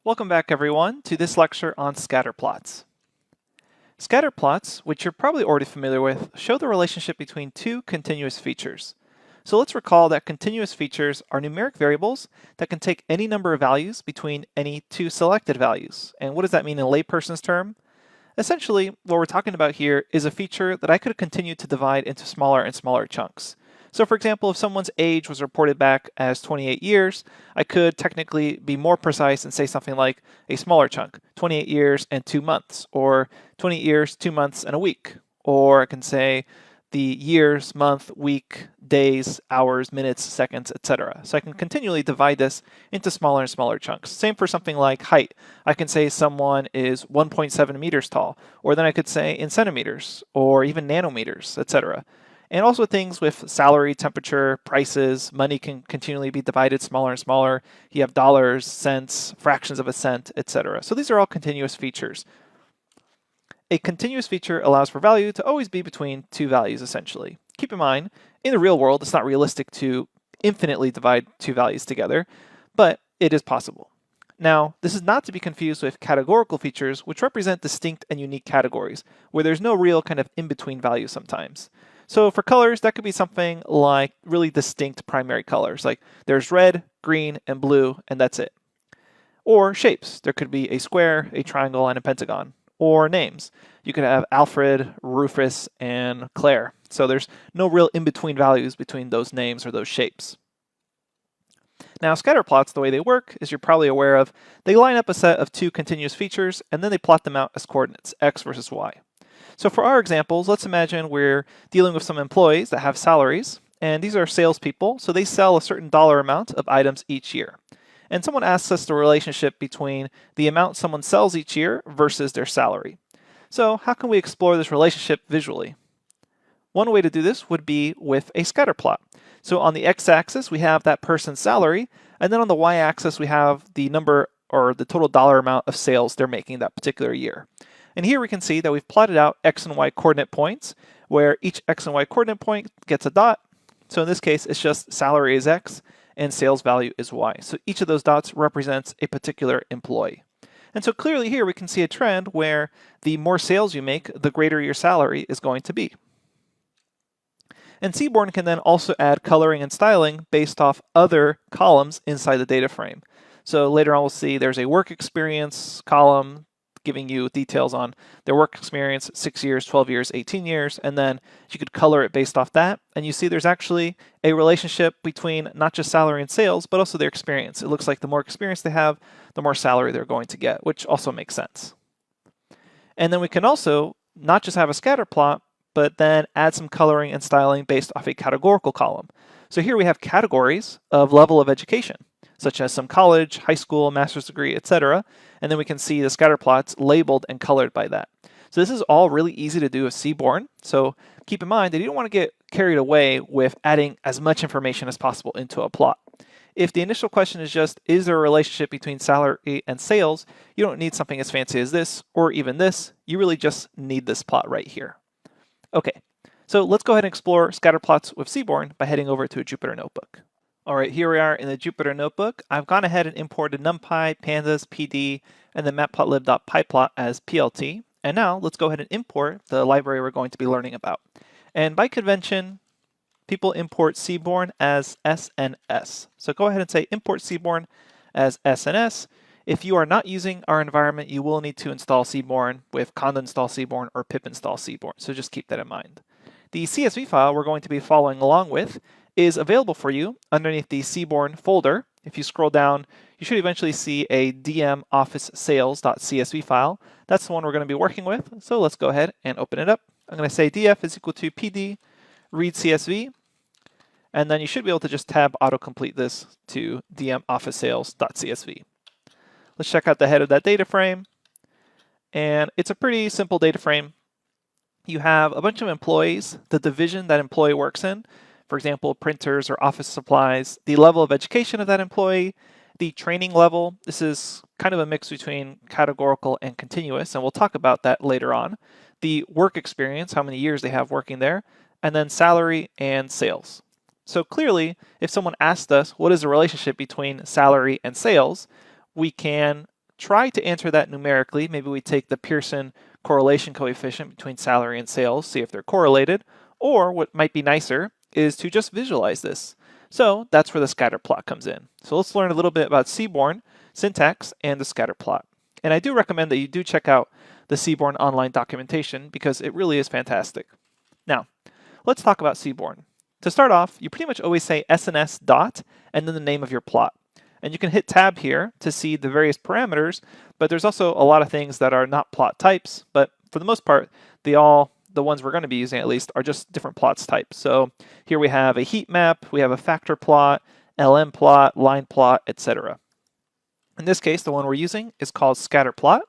Welcome back everyone to this lecture on scatterplots. Scatterplots, which you're probably already familiar with, show the relationship between two continuous features. So let's recall that continuous features are numeric variables that can take any number of values between any two selected values. And what does that mean in layperson's term? Essentially, what we're talking about here is a feature that I could continue to divide into smaller and smaller chunks. So for example, if someone's age was reported back as 28 years, I could technically be more precise and say something like a smaller chunk, 28 years and 2 months, or 28 years, 2 months and a week. Or I can say the years, month, week, days, hours, minutes, seconds, etc. So I can continually divide this into smaller and smaller chunks. Same for something like height. I can say someone is 1.7 meters tall, or then I could say in centimeters, or even nanometers, etc. And also things with salary, temperature, prices, money can continually be divided smaller and smaller. You have dollars, cents, fractions of a cent, etc. So these are all continuous features. A continuous feature allows for value to always be between two values, essentially. Keep in mind, in the real world, it's not realistic to infinitely divide two values together, but it is possible. Now, this is not to be confused with categorical features, which represent distinct and unique categories, where there's no real kind of in-between value sometimes. So for colors, that could be something like really distinct primary colors, like there's red, green, and blue, and that's it. Or shapes, there could be a square, a triangle, and a pentagon. Or names, you could have Alfred, Rufus, and Claire. So there's no real in-between values between those names or those shapes. Now, scatterplots, the way they work, as you're probably aware of, they line up a set of two continuous features, and then they plot them out as coordinates, x versus y. So for our examples, let's imagine we're dealing with some employees that have salaries, and these are salespeople, so they sell a certain dollar amount of items each year. And someone asks us the relationship between the amount someone sells each year versus their salary. So how can we explore this relationship visually? One way to do this would be with a scatter plot. So on the x-axis, we have that person's salary, and then on the y-axis, we have the number or the total dollar amount of sales they're making that particular year. And here we can see that we've plotted out x and y coordinate points, where each x and y coordinate point gets a dot. So in this case, it's just salary is x and sales value is y. So each of those dots represents a particular employee. And so clearly here we can see a trend where the more sales you make, the greater your salary is going to be. And Seaborn can then also add coloring and styling based off other columns inside the data frame. So later on we'll see there's a work experience column giving you details on their work experience, 6 years, 12 years, 18 years, and then you could color it based off that. And you see there's actually a relationship between not just salary and sales, but also their experience. It looks like the more experience they have, the more salary they're going to get, which also makes sense. And then we can also not just have a scatter plot, but then add some coloring and styling based off a categorical column. So here we have categories of level of education, such as some college, high school, master's degree, etc. And then we can see the scatter plots labeled and colored by that. So this is all really easy to do with Seaborn. So keep in mind that you don't want to get carried away with adding as much information as possible into a plot. If the initial question is just, is there a relationship between salary and sales, you don't need something as fancy as this or even this. You really just need this plot right here. Okay, so let's go ahead and explore scatterplots with Seaborn by heading over to a Jupyter notebook. All right, here we are in the Jupyter notebook. I've gone ahead and imported NumPy, Pandas, PD, and then matplotlib.pyplot as PLT. And now let's go ahead and import the library we're going to be learning about. And by convention, people import Seaborn as SNS. So go ahead and say import Seaborn as SNS. If you are not using our environment, you will need to install Seaborn with conda install Seaborn or pip install Seaborn. So just keep that in mind. The CSV file we're going to be following along with is available for you underneath the Seaborn folder. If you scroll down, you should eventually see a DM office sales.csv file. That's the one we're going to be working with. So let's go ahead and open it up. I'm going to say df is equal to pd read CSV. And then you should be able to just tab autocomplete this to DM office sales.csv. Let's check out the head of that data frame. And it's a pretty simple data frame. You have a bunch of employees, the division that employee works in, for example, printers or office supplies, the level of education of that employee, the training level. This is kind of a mix between categorical and continuous, and we'll talk about that later on. The work experience, how many years they have working there, and then salary and sales. So clearly, if someone asked us what is the relationship between salary and sales, we can try to answer that numerically. Maybe we take the Pearson correlation coefficient between salary and sales, see if they're correlated, or what might be nicer is to just visualize this. So that's where the scatter plot comes in. So let's learn a little bit about Seaborn, syntax, and the scatter plot. And I do recommend that you do check out the Seaborn online documentation because it really is fantastic. Now, let's talk about Seaborn. To start off, you pretty much always say SNS dot and then the name of your plot. And you can hit tab here to see the various parameters, but there's also a lot of things that are not plot types, but for the most part, the ones we're going to be using at least are just different plots types. So here we have a heat map, we have a factor plot, LM plot, line plot, etc. In this case, the one we're using is called Scatterplot.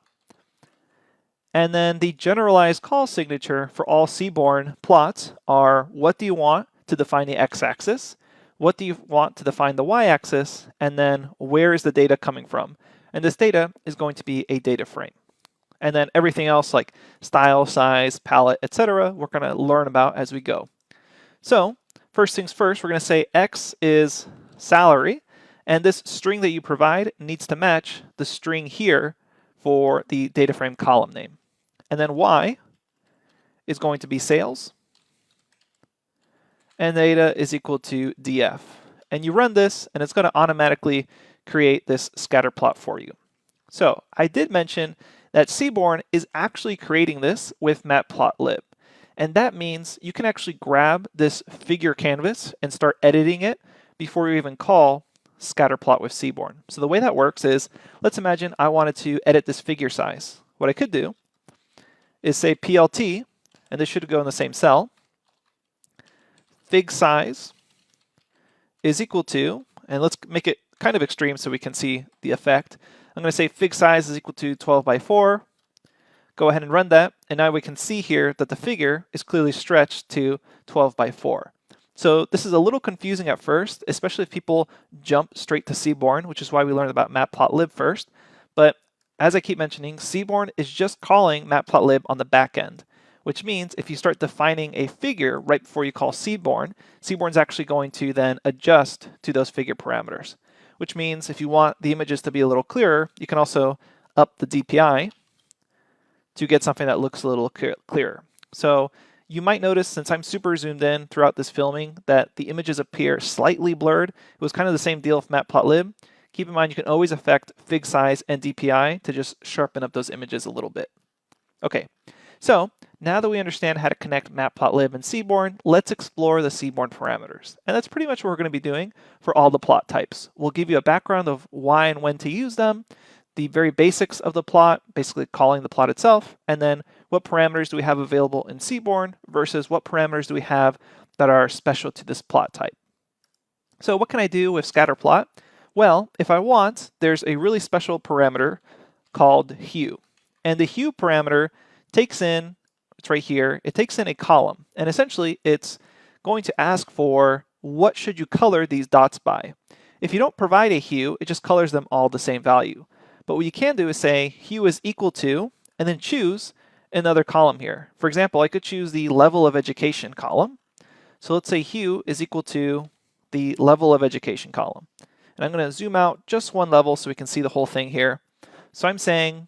And then the generalized call signature for all Seaborn plots are what do you want to define the x-axis, what do you want to define the y-axis, and then where is the data coming from? And this data is going to be a data frame. And then everything else like style, size, palette, etc., we're going to learn about as we go. So first things first, we're going to say x is salary, and this string that you provide needs to match the string here for the data frame column name. And then y is going to be sales, and data is equal to df. And you run this, and it's going to automatically create this scatter plot for you. So I did mention that Seaborn is actually creating this with matplotlib. And that means you can actually grab this figure canvas and start editing it before you even call Scatterplot with Seaborn. So the way that works is, let's imagine I wanted to edit this figure size. What I could do is say PLT, and this should go in the same cell, fig size is equal to, and let's make it kind of extreme so we can see the effect. I'm going to say fig size is equal to 12 by 4. Go ahead and run that, and now we can see here that the figure is clearly stretched to 12 by 4. So this is a little confusing at first, especially if people jump straight to Seaborn, which is why we learned about matplotlib first. But as I keep mentioning, Seaborn is just calling matplotlib on the back end, which means if you start defining a figure right before you call Seaborn, Seaborn's actually going to then adjust to those figure parameters, which means if you want the images to be a little clearer, you can also up the DPI to get something that looks a little clearer. So you might notice, since I'm super zoomed in throughout this filming, that the images appear slightly blurred. It was kind of the same deal with matplotlib. Keep in mind you can always affect fig size and DPI to just sharpen up those images a little bit. Okay, so now that we understand how to connect matplotlib and Seaborn, let's explore the Seaborn parameters. And that's pretty much what we're going to be doing for all the plot types. We'll give you a background of why and when to use them, the very basics of the plot, basically calling the plot itself, and then what parameters do we have available in Seaborn versus what parameters do we have that are special to this plot type. So what can I do with Scatterplot? Well, if I want, there's a really special parameter called hue. And the hue parameter takes in, it's right here, it takes in a column. And essentially, it's going to ask for what should you color these dots by. If you don't provide a hue, it just colors them all the same value. But what you can do is say hue is equal to, and then choose another column here. For example, I could choose the level of education column. So let's say hue is equal to the level of education column. And I'm going to zoom out just one level so we can see the whole thing here. So I'm saying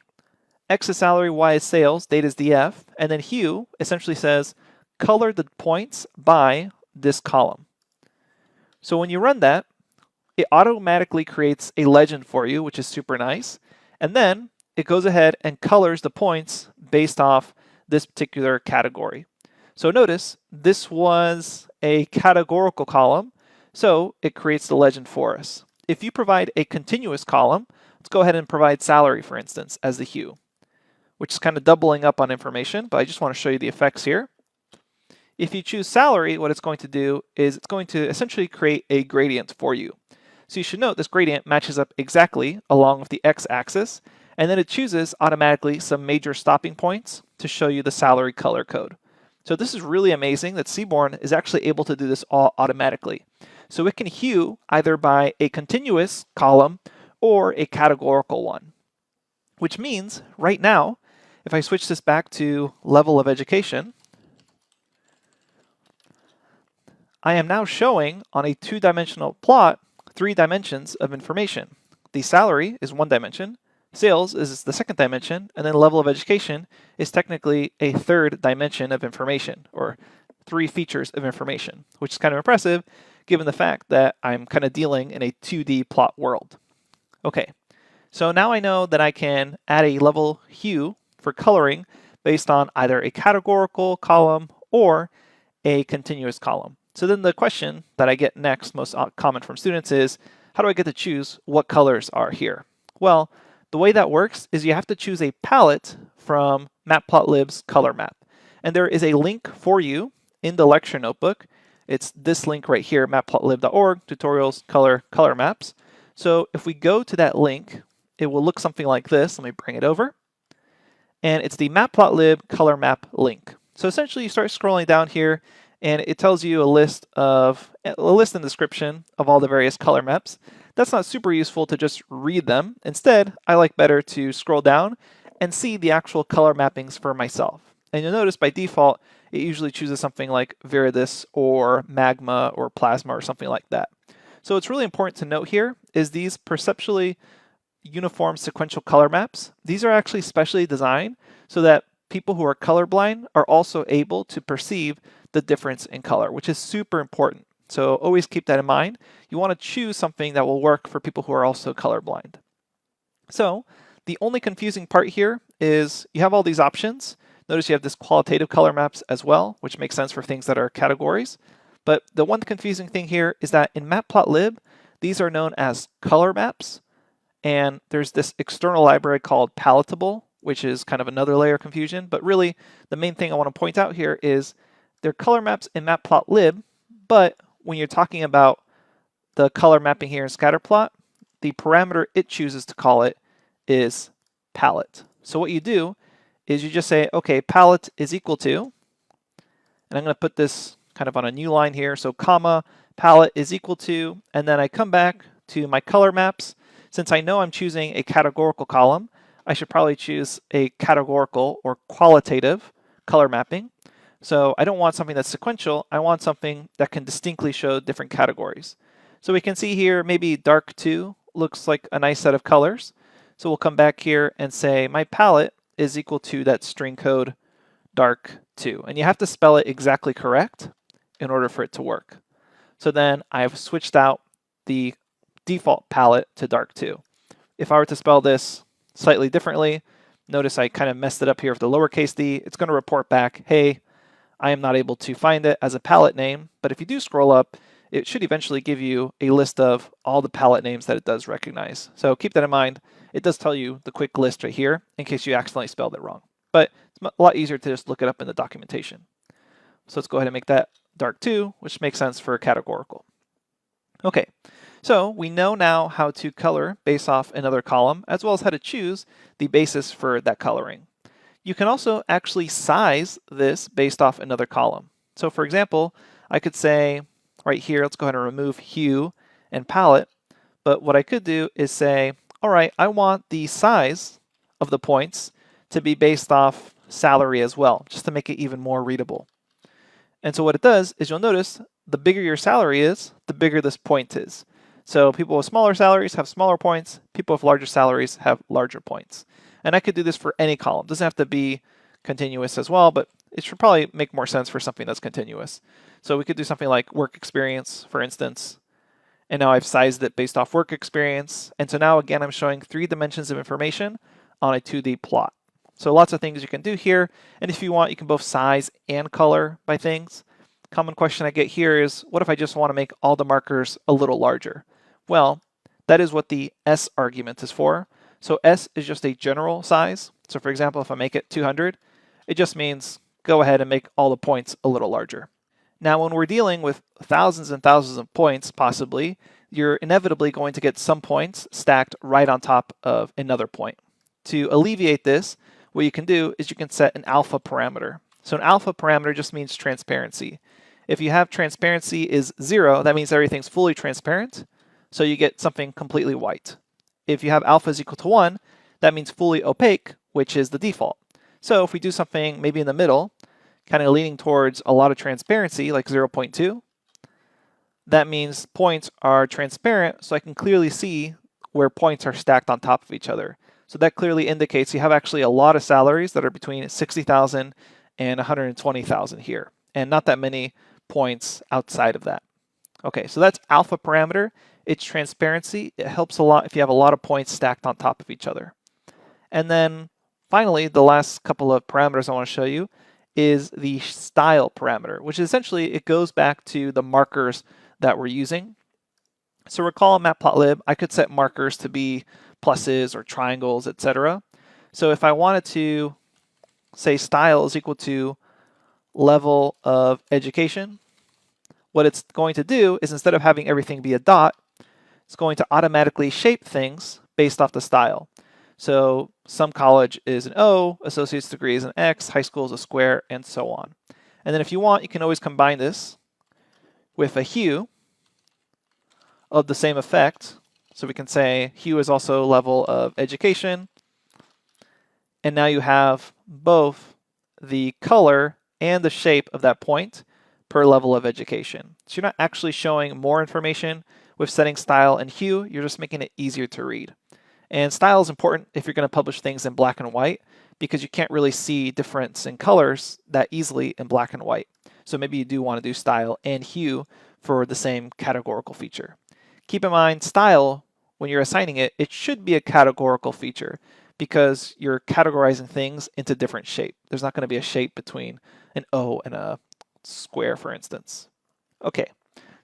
X is salary, Y is sales, data is df, and then hue essentially says color the points by this column. So when you run that, it automatically creates a legend for you, which is super nice. And then it goes ahead and colors the points based off this particular category. So notice this was a categorical column, so it creates the legend for us. If you provide a continuous column, let's go ahead and provide salary, for instance, as the hue, which is kind of doubling up on information, but I just want to show you the effects here. If you choose salary, what it's going to do is it's going to essentially create a gradient for you. So you should note this gradient matches up exactly along with the x-axis, and then it chooses automatically some major stopping points to show you the salary color code. So this is really amazing that Seaborn is actually able to do this all automatically. So it can hue either by a continuous column or a categorical one, which means right now, if I switch this back to level of education, I am now showing on a two-dimensional plot 3 dimensions of information. The salary is 1 dimension, Sales is the second dimension, and then level of education is technically a third dimension of information, or 3 features of information, which is kind of impressive given the fact that I'm kind of dealing in a 2D plot world. Okay, so now I know that I can add a level hue for coloring based on either a categorical column or a continuous column. So then the question that I get next, most common from students, is how do I get to choose what colors are here? Well, the way that works is you have to choose a palette from Matplotlib's color map. And there is a link for you in the lecture notebook. It's this link right here, matplotlib.org, tutorials, color maps. So if we go to that link, it will look something like this. Let me bring it over. And it's the Matplotlib color map link. So essentially you start scrolling down here and it tells you a list and description of all the various color maps. That's not super useful to just read them. Instead, I like better to scroll down and see the actual color mappings for myself. And you'll notice by default, it usually chooses something like Viridis or Magma or Plasma or something like that. So what's really important to note here is these perceptually uniform sequential color maps. These are actually specially designed so that people who are colorblind are also able to perceive the difference in color, which is super important. So always keep that in mind. You want to choose something that will work for people who are also colorblind. So the only confusing part here is you have all these options. Notice you have this qualitative color maps as well, which makes sense for things that are categories. But the one confusing thing here is that in Matplotlib, these are known as color maps. And there's this external library called Palatable, which is kind of another layer of confusion. But really, the main thing I want to point out here is they're color maps in Matplotlib, but when you're talking about the color mapping here in Scatterplot, the parameter it chooses to call it is palette. So what you do is you just say, okay, palette is equal to, and I'm going to put this kind of on a new line here, so comma, palette is equal to, and then I come back to my color maps. Since I know I'm choosing a categorical column, I should probably choose a categorical or qualitative color mapping. So I don't want something that's sequential, I want something that can distinctly show different categories. So we can see here maybe dark 2 looks like a nice set of colors. So we'll come back here and say my palette is equal to that string code dark 2. And you have to spell it exactly correct in order for it to work. So then I've switched out the default palette to dark 2. If I were to spell this slightly differently, notice I kind of messed it up here with the lowercase d. It's going to report back, hey, I am not able to find it as a palette name. But if you do scroll up, it should eventually give you a list of all the palette names that it does recognize. So keep that in mind. It does tell you the quick list right here in case you accidentally spelled it wrong. But it's a lot easier to just look it up in the documentation. So let's go ahead and make that dark 2, which makes sense for categorical. Okay, so we know now how to color based off another column, as well as how to choose the basis for that coloring. You can also actually size this based off another column. So for example, I could say right here, let's go ahead and remove hue and palette. But what I could do is say, all right, I want the size of the points to be based off salary as well, just to make it even more readable. And so what it does is you'll notice the bigger your salary is, the bigger this point is. So people with smaller salaries have smaller points, people with larger salaries have larger points. And I could do this for any column. It doesn't have to be continuous as well, but it should probably make more sense for something that's continuous. So we could do something like work experience, for instance. And now I've sized it based off work experience. And so now again, I'm showing 3 dimensions of information on a 2D plot. So lots of things you can do here. And if you want, you can both size and color by things. Common question I get here is, what if I just want to make all the markers a little larger? Well, that is what the S argument is for. So S is just a general size. So for example, if I make it 200, it just means go ahead and make all the points a little larger. Now, when we're dealing with thousands and thousands of points, possibly, you're inevitably going to get some points stacked right on top of another point. To alleviate this, what you can do is you can set an alpha parameter. So an alpha parameter just means transparency. If you have transparency is 0, that means everything's fully transparent. So you get something completely white. If you have alpha is equal to 1, that means fully opaque, which is the default. So if we do something maybe in the middle, kind of leaning towards a lot of transparency, like 0.2, that means points are transparent, so I can clearly see where points are stacked on top of each other. So that clearly indicates you have actually a lot of salaries that are between 60,000 and 120,000 here, and not that many points outside of that. Okay, so that's alpha parameter. It's transparency. It helps a lot if you have a lot of points stacked on top of each other. And then finally, the last couple of parameters I want to show you is the style parameter, which essentially it goes back to the markers that we're using. So recall in Matplotlib, I could set markers to be pluses or triangles, etc. So if I wanted to say style is equal to level of education, what it's going to do is instead of having everything be a dot, it's going to automatically shape things based off the style. So some college is an O, associate's degree is an X, high school is a square, and so on. And then if you want, you can always combine this with a hue of the same effect. So we can say hue is also level of education. And now you have both the color and the shape of that point per level of education. So you're not actually showing more information with setting style and hue, you're just making it easier to read. And style is important if you're going to publish things in black and white because you can't really see difference in colors that easily in black and white. So maybe you do want to do style and hue for the same categorical feature. Keep in mind, style, when you're assigning it, it should be a categorical feature because you're categorizing things into different shape. There's not going to be a shape between an O and a square, for instance. Okay,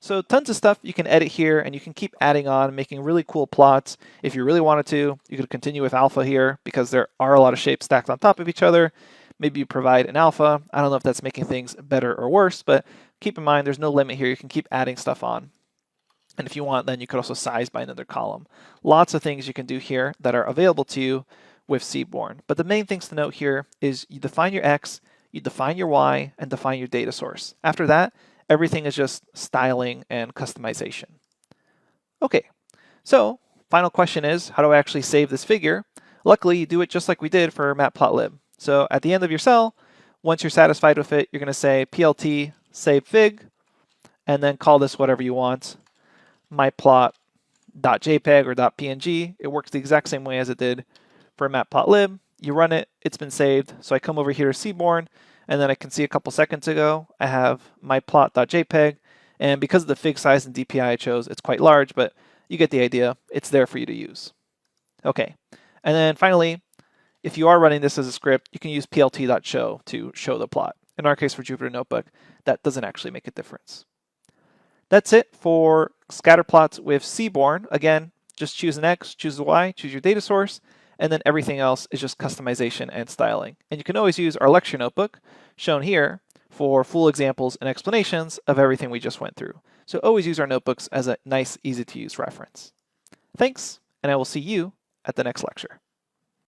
so tons of stuff you can edit here, and you can keep adding on, making really cool plots. If you really wanted to, you could continue with alpha here because there are a lot of shapes stacked on top of each other. Maybe you provide an alpha. I don't know if that's making things better or worse, but keep in mind there's no limit here. You can keep adding stuff on. And if you want, then you could also size by another column. Lots of things you can do here that are available to you with Seaborn. But the main things to note here is you define your X, you define your Y, and define your data source. After that, everything is just styling and customization. Okay, so final question is, how do I actually save this figure? Luckily, you do it just like we did for Matplotlib. So at the end of your cell, once you're satisfied with it, you're going to say plt save fig, and then call this whatever you want. myplot.jpg or .png. It works the exact same way as it did for Matplotlib. You run it, it's been saved. So I come over here to Seaborn, and then I can see a couple seconds ago, I have myplot.jpg, and because of the fig size and DPI I chose, it's quite large, but you get the idea. It's there for you to use. Okay, and then finally, if you are running this as a script, you can use plt.show to show the plot. In our case for Jupyter Notebook, that doesn't actually make a difference. That's it for Scatterplots with Seaborn. Again, just choose an X, choose a Y, choose your data source, and then everything else is just customization and styling. And you can always use our lecture notebook, shown here, for full examples and explanations of everything we just went through. So always use our notebooks as a nice, easy to use reference. Thanks, and I will see you at the next lecture.